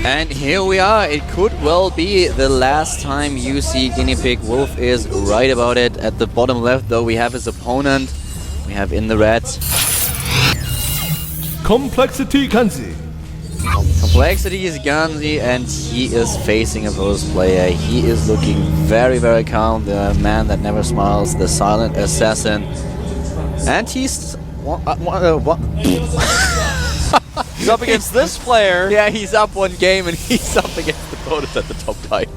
And here we are. It could well be the last time you see GuineaPig. Wolf is right about it. At the bottom left, though, we have his opponent. We have in the red. Complexity GanZI. Complexity is GanZI, and he is facing a post player. He is looking very, very calm. The man that never smiles, the silent assassin. And he's... what? He's up against this player. Yeah, he's up one game and he's up against the opponent at the top right.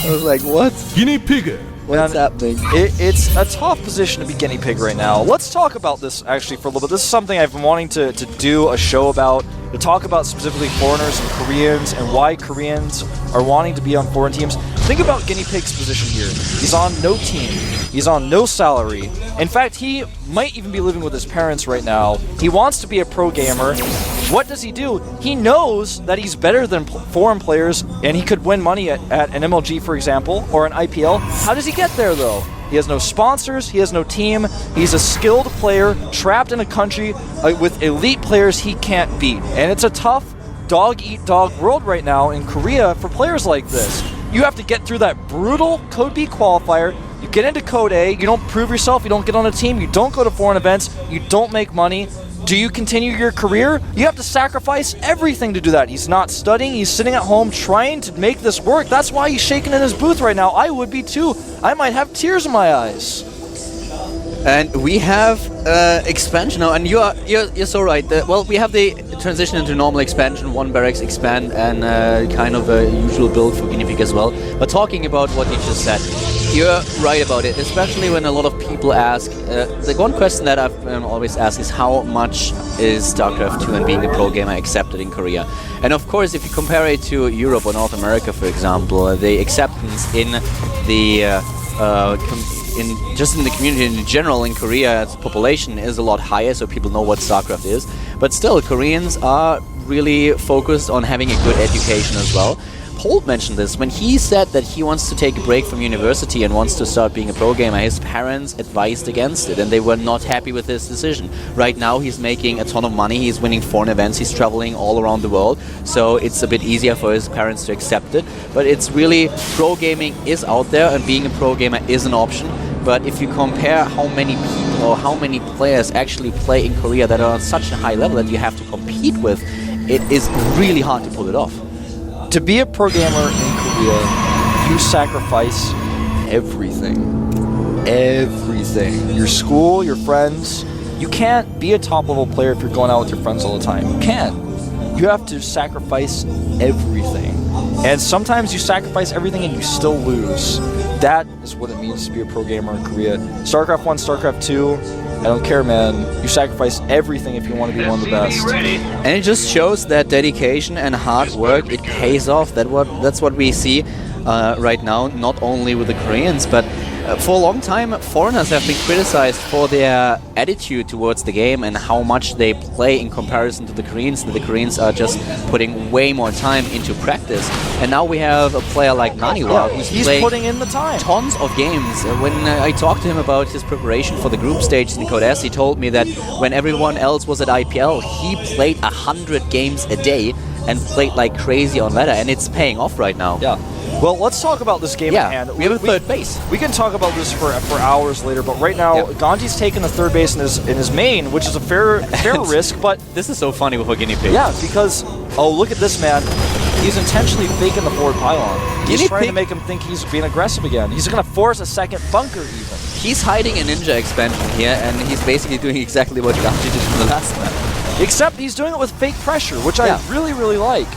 I was like, what? GuineaPig. What's happening? It's a tough position to be GuineaPig right now. Let's talk about this actually for a little bit. This is something I've been wanting to do a show about, to talk about specifically foreigners and Koreans and why Koreans are wanting to be on foreign teams. Think about GuineaPig's position here. He's on no team. He's on no salary. In fact, he might even be living with his parents right now. He wants to be a pro gamer. What does he do? He knows that he's better than foreign players and he could win money at an MLG, for example, or an IPL. How does he get there, though? He has no sponsors, he has no team, he's a skilled player trapped in a country with elite players he can't beat. And it's a tough dog-eat-dog world right now in Korea for players like this. You have to get through that brutal Code B qualifier, you get into Code A, you don't prove yourself, you don't get on a team, you don't go to foreign events, you don't make money. Do you continue your career? You have to sacrifice everything to do that. He's not studying, he's sitting at home trying to make this work. That's why he's shaking in his booth right now. I would be too. I might have tears in my eyes. And we have expansion now, and you're so right. Well, we have the transition into normal expansion, one barracks expand, and kind of a usual build for GuineaPig as well. But talking about what you just said, you're right about it, especially when a lot of people ask. The one question that I've always asked is how much is StarCraft II and being a pro gamer accepted in Korea? And of course, if you compare it to Europe or North America, for example, the acceptance in the in the community in general in Korea, the population is a lot higher, so people know what StarCraft is. But still, Koreans are really focused on having a good education as well. Holt mentioned this when he said that he wants to take a break from university and wants to start being a pro gamer. His parents advised against it and they were not happy with his decision. Right now he's making a ton of money, he's winning foreign events, he's traveling all around the world, so it's a bit easier for his parents to accept it. But it's really, pro gaming is out there and being a pro gamer is an option. But if you compare how many people or how many players actually play in Korea that are on such a high level that you have to compete with, it is really hard to pull it off. To be a pro gamer in Korea, you sacrifice everything. Everything. Your school, your friends. You can't be a top-level player if you're going out with your friends all the time. You can't. You have to sacrifice everything. And sometimes you sacrifice everything and you still lose. That is what it means to be a pro gamer in Korea. StarCraft 1, StarCraft 2, I don't care, man. You sacrifice everything if you want to be one of the best. And it just shows that dedication and hard work, it pays off. That's what we see right now, not only with the Koreans, but for a long time, foreigners have been criticized for their attitude towards the game and how much they play in comparison to the Koreans. The Koreans are just putting way more time into practice. And now we have a player like Naniwa who's putting in the time. Tons of games. When I talked to him about his preparation for the group stages in Code S, he told me that when everyone else was at IPL, he played 100 games a day and played like crazy on ladder, and it's paying off right now. Yeah. Well, let's talk about this game at hand. We have a third base. We can talk about this for hours later, but right now, GanZI's taken the third base in his main, which is a fair risk, but... This is so funny with GuineaPig. Yeah, because, oh, look at this man. He's intentionally faking the forward pylon. He's trying to make him think he's being aggressive again. He's going to force a second bunker, even. He's hiding a ninja expansion here, and he's basically doing exactly what GanZI did from the last map. Except he's doing it with fake pressure, which I really, really like.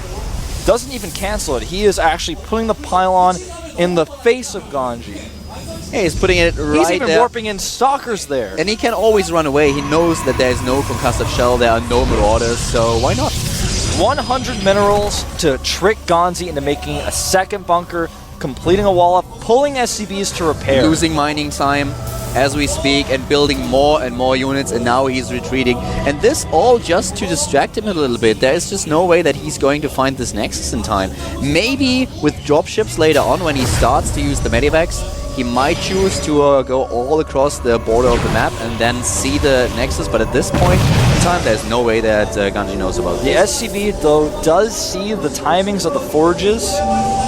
Doesn't even cancel it. He is actually putting the pylon in the face of GanZI. Yeah, he's putting it right there. He's even warping in stalkers there. And he can always run away. He knows that there's no concussive shell, there are no marauders, so why not? 100 minerals to trick GanZI into making a second bunker, completing a wall up, pulling SCBs to repair. Losing mining time as we speak and building more and more units, and now he's retreating. And this all just to distract him a little bit. There is just no way that he's going to find this Nexus in time. Maybe with dropships later on when he starts to use the medivacs, he might choose to go all across the border of the map and then see the Nexus, but at this point, meantime, there's no way that GanZI knows about The this. SCV, though, does see the timings of the forges,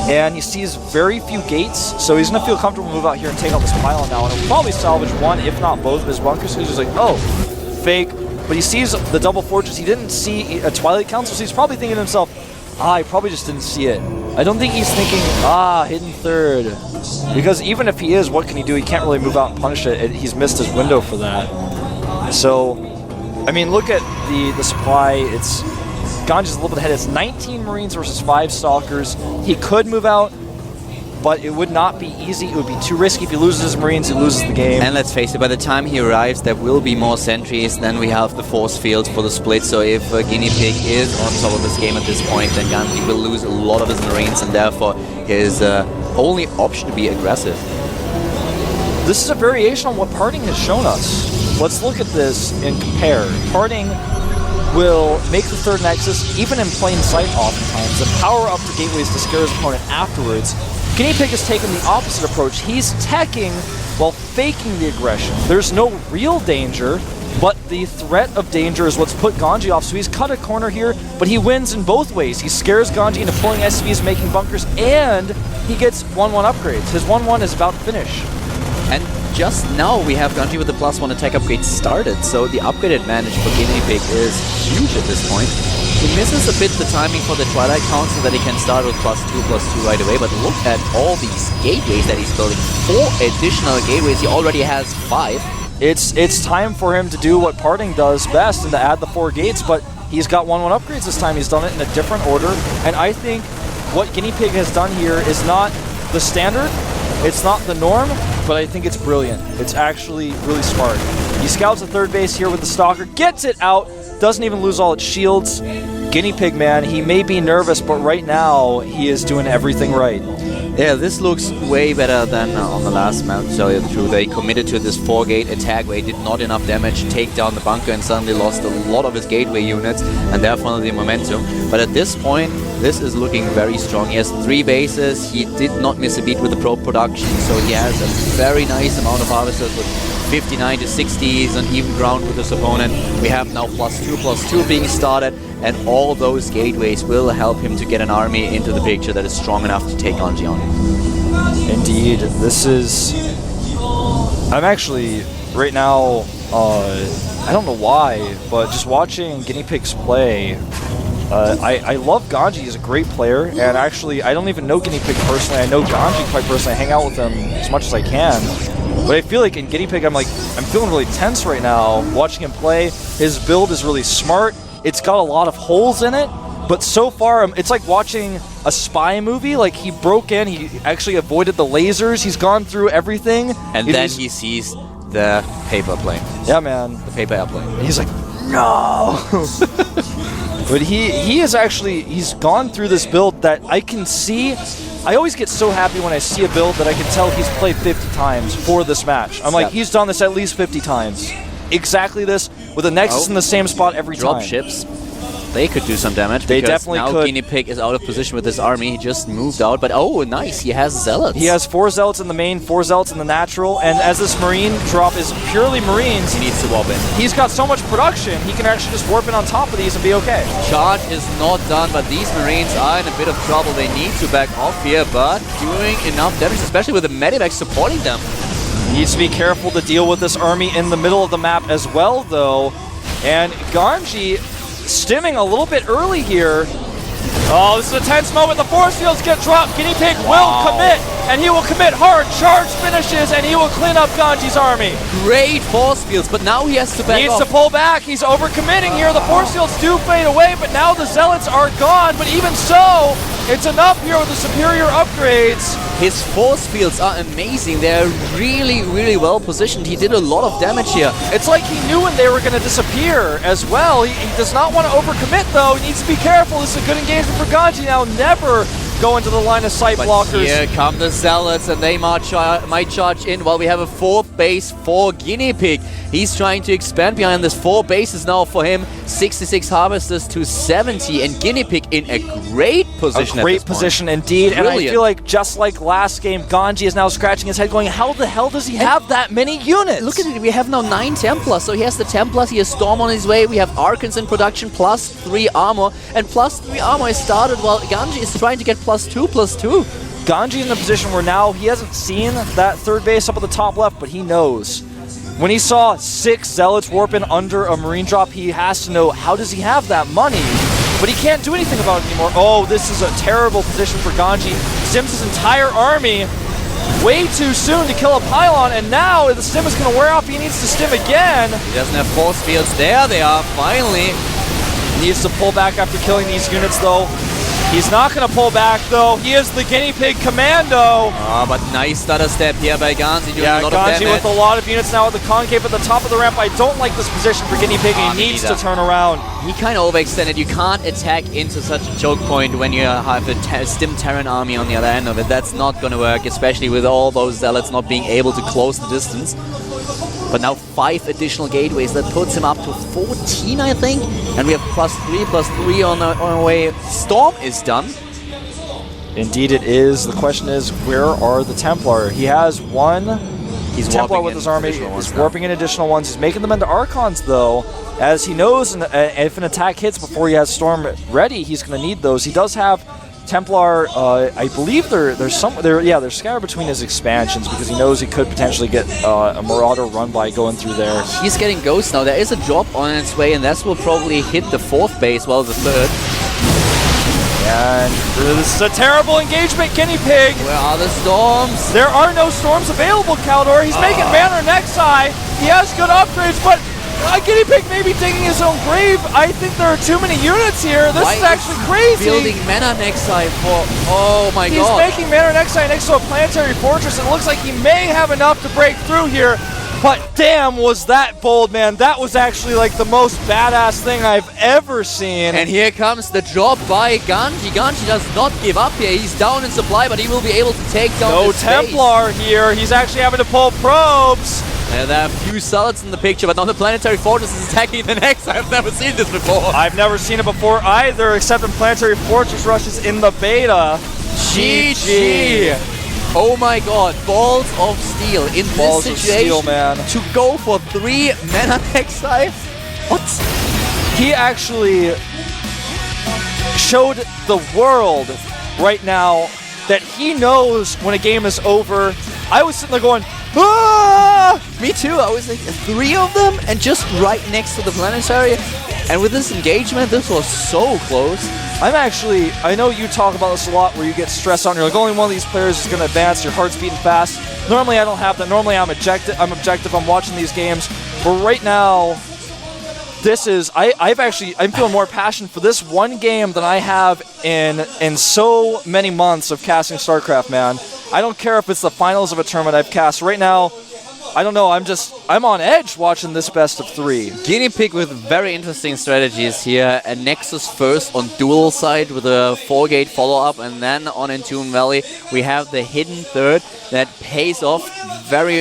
and he sees very few gates, so he's going to feel comfortable to move out here and take out this pylon now, and he'll probably salvage one, if not both, of his bunkers. So he's just like, oh, fake. But he sees the double forges. He didn't see a Twilight Council, so he's probably thinking to himself, I probably just didn't see it. I don't think he's thinking, hidden third. Because even if he is, what can he do? He can't really move out and punish it. He's missed his window for that. So, I mean, look at the supply. It's GanZi's a little bit ahead. It's 19 Marines versus 5 Stalkers. He could move out, but it would not be easy. It would be too risky. If he loses his Marines, he loses the game. And let's face it, by the time he arrives, there will be more sentries. Then we have the force field for the split. So if GuineaPig is on top of this game at this point, then GanZi will lose a lot of his Marines, and therefore his only option to be aggressive. This is a variation on what Parting has shown us. Let's look at this and compare. Parting will make the third Nexus, even in plain sight oftentimes, and power up the gateways to scare his opponent afterwards. GuineaPig has taken the opposite approach. He's teching while faking the aggression. There's no real danger, but the threat of danger is what's put GanZi off. So he's cut a corner here, but he wins in both ways. He scares GanZi into pulling SCVs, making bunkers, and he gets 1-1 upgrades. His 1-1 is about to finish. And just now we have GanZi with the +1 attack upgrade started, so the upgrade advantage for GuineaPig is huge at this point. He misses a bit the timing for the Twilight Council that he can start with +2/+2 right away, but look at all these gateways that he's building. 4 additional gateways, he already has 5. It's time for him to do what Parting does best and to add the 4 gates, but he's got 1-1 upgrades this time. He's done it in a different order, and I think what GuineaPig has done here is not the standard, it's not the norm, but I think it's brilliant. It's actually really smart. He scouts the third base here with the Stalker, gets it out, doesn't even lose all its shields. GuineaPig, man, he may be nervous, but right now he is doing everything right. Yeah, this looks way better than on the last map, to tell you the truth. They committed to this 4-gate attack where he did not enough damage to take down the bunker and suddenly lost a lot of his gateway units and therefore the momentum. But at this point, this is looking very strong. He has 3 bases, he did not miss a beat with the probe production, so he has a very nice amount of harvesters with 59 to 60s on even ground with his opponent. We have now +2/+2 being started, and all those gateways will help him to get an army into the picture that is strong enough to take GanZi on. Indeed, this is... I'm actually, right now, I don't know why, but just watching GuineaPig's play, I love GanZi. He's a great player, and actually, I don't even know GuineaPig personally. I know GanZi quite personally. I hang out with him as much as I can. But I feel like in GuineaPig, I'm feeling really tense right now watching him play. His build is really smart. It's got a lot of holes in it, but so far, it's like watching a spy movie. Like, he broke in, he actually avoided the lasers, he's gone through everything. And then he sees the paper plane. Yeah, man. The paper airplane. And he's like, no! But he is actually, he's gone through this build that I can see. I always get so happy when I see a build that I can tell he's played 50 times for this match. I'm like, he's done this at least 50 times. Exactly this, with a Nexus in the same spot every time. Drop ships. They could do some damage. They definitely now could. GuineaPig is out of position with his army. He just moved out, but oh, nice. He has Zealots. He has 4 Zealots in the main, 4 Zealots in the natural, and as this Marine drop is purely Marines, He needs to warp in. he's got so much production, he can actually just warp in on top of these and be okay. Charge is not done, but these Marines are in a bit of trouble. They need to back off here, but doing enough damage, especially with the medivacs supporting them. Needs to be careful to deal with this army in the middle of the map as well, though. And GanZi stimming a little bit early here. Oh, this is a tense moment. The force fields get dropped. GuineaPig will commit, and he will commit hard. Charge finishes, and he will clean up GanZi's army. Great force fields, but now he has to back Needs off. to pull back. He's overcommitting here. The force fields do fade away, but now the Zealots are gone. But even so, it's enough here with the superior upgrades. His force fields are amazing. They're really, really well positioned. He did a lot of damage here. It's like he knew when they were going to disappear as well. He does not want to overcommit, though. He needs to be careful. This is a good engagement for GanZi now. Never go into the line of sight But blockers. here come the Zealots, and they might charge in while we have a 4th base for GuineaPig. He's trying to expand behind this. 4 bases now for him. 66 harvesters to 70, and GuineaPig in a great position. A great position indeed. Brilliant. And I feel like just like last game, GanZI is now scratching his head going, how the hell does he have that many units? Look at it, we have now 9 Templars. So he has the Templars, he has Storm on his way, we have Archons in production, +3 armor. And +3 armor is started while GanZI is trying to get +2/+2. GanZI in a position where now he hasn't seen that 3rd base up at the top left, but he knows. When he saw 6 Zealots warp in under a Marine drop, he has to know, how does he have that money? But he can't do anything about it anymore. Oh, this is a terrible position for GanZI. Stims his entire army way too soon to kill a pylon, and now the stim is going to wear off. He needs to stim again. He doesn't have force fields. There they are, finally. Needs to pull back after killing these units, though. He's not going to pull back, though. He is the GuineaPig commando. But nice stutter step here by GanZI doing a lot of GanZI damage. with a lot of units now at the concave at the top of the ramp. I don't like this position for GuineaPig. He needs to turn around. He kind of overextended. You can't attack into such a choke point when you have a Stim Terran army on the other end of it. That's not going to work, especially with all those Zealots not being able to close the distance. But now 5 additional gateways. That puts him up to 14, I think. And we have +3/+3 on our way. Storm is done. Indeed it is. The question is, where are the Templar? He has one Templar with his army. He's warping in additional ones. He's making them into Archons, though, as he knows if an attack hits before he has Storm ready, he's going to need those. He does have Templar, I believe they're scattered between his expansions because he knows he could potentially get a Marauder run by going through there. He's getting Ghost now. There is a drop on its way, and that will probably hit the 4th base, well, the 3rd. And this is a terrible engagement, GuineaPig. Where are the Storms? There are no Storms available, Caldor. He's making Banner Nexi. He has good upgrades, but GuineaPig may be digging his own grave. I think there are too many units here. This is actually crazy. Building Mana Nexi for... Oh my god. He's making Mana Nexi next to a planetary fortress. It looks like he may have enough to break through here. But damn, was that bold, man. That was actually like the most badass thing I've ever seen. And here comes the drop by GanZI. GanZI does not give up here. He's down in supply, but he will be able to take down No this Templar here. He's actually having to pull probes. There are a few Zealots in the picture, but now the Planetary Fortress is attacking the next. I've never seen this before. I've never seen it before either, except in Planetary Fortress rushes in the beta. GG. Oh my god, balls of steel in Balls this of situation, steel, man. To go for 3 Mana Nexi? What? He actually showed the world right now that he knows when a game is over. I was sitting there going, ah! Me too, I was like 3 of them and just right next to the planetary. And with this engagement, this was so close. I know you talk about this a lot where you get stressed out and you're like, only one of these players is going to advance, your heart's beating fast. Normally I don't have that. Normally I'm objective, I'm watching these games. But right now, I'm feeling more passion for this one game than I have in so many months of casting StarCraft, man. I don't care if it's the finals of a tournament I've cast. Right now, I don't know, I'm on edge watching this best of 3. GuineaPig with very interesting strategies here. A Nexus first on dual side with a 4-gate follow-up, and then on Entomb Valley we have the hidden 3rd that pays off very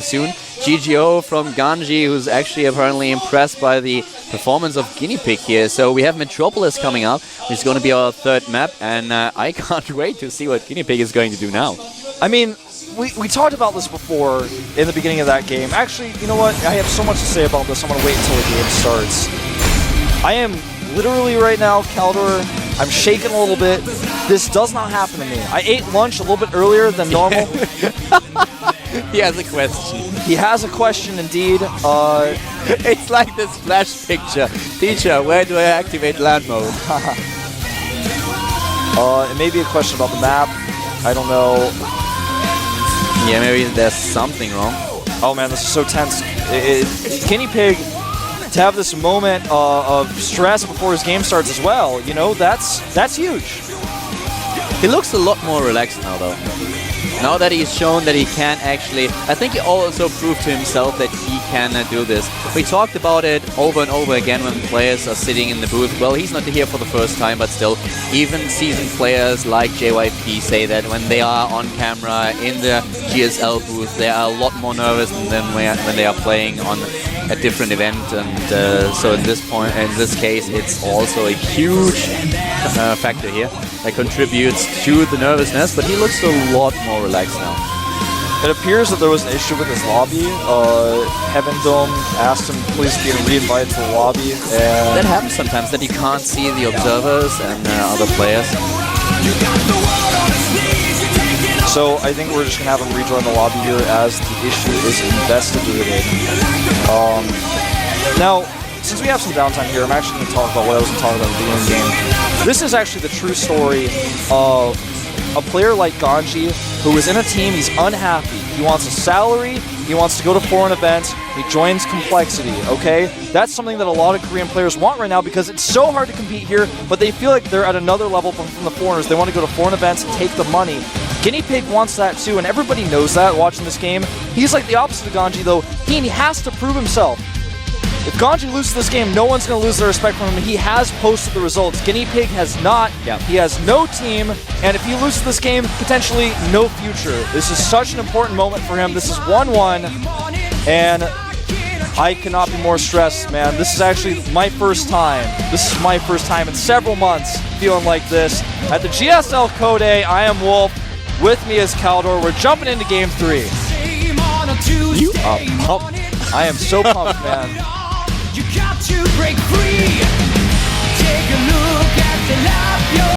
soon. GGO from GanZI, who's actually apparently impressed by the performance of GuineaPig here. So we have Metropolis coming up, which is going to be our 3rd map, and I can't wait to see what GuineaPig is going to do now. I mean, we talked about this before in the beginning of that game. Actually, you know what? I have so much to say about this. I'm going to wait until the game starts. I am literally right now, Caldor, I'm shaking a little bit. This does not happen to me. I ate lunch a little bit earlier than normal. He has a question. He has a question, indeed. It's like this flash picture. Teacher, where do I activate land mode? It may be a question about the map. I don't know. Yeah, maybe there's something wrong. Oh man, this is so tense. GuineaPig, to have this moment of stress before his game starts as well, you know, that's huge. He looks a lot more relaxed now, though. Now that he's shown that he can actually... I think he also proved to himself that he can do this. We talked about it over and over again when players are sitting in the booth. Well, he's not here for the first time, but still, even seasoned players like JYP say that when they are on camera in the GSL booth, they are a lot more nervous than when they are playing on a different event. And so in this case, it's also a huge factor here that contributes to the nervousness, but he looks a lot more relaxed now. It appears that there was an issue with his lobby. Heaven Dome asked him please be re-invited to the lobby. And that happens sometimes, that you can't see the observers and other players. So I think we're just going to have him rejoin the lobby here as the issue is investigated. Now, since we have some downtime here, I'm actually going to talk about what I was going to talk about at the beginning of the game. This is actually the true story of a player like GanZI, who is in a team, he's unhappy. He wants a salary, he wants to go to foreign events, he joins Complexity, okay? That's something that a lot of Korean players want right now because it's so hard to compete here, but they feel like they're at another level from the foreigners. They want to go to foreign events and take the money. GuineaPig wants that too, and everybody knows that watching this game. He's like the opposite of GanZI, though. He has to prove himself. If GanZI loses this game, no one's going to lose their respect for him. He has posted the results. GuineaPig has not. Yep. He has no team, and if he loses this game, potentially no future. This is such an important moment for him. This is 1-1, and I cannot be more stressed, man. This is actually my first time. This is my first time in several months feeling like this. At the GSL Code A, I am Wolf. With me is Caldor. We're jumping into Game 3. You are pumped. I am so pumped, man. You got to break free.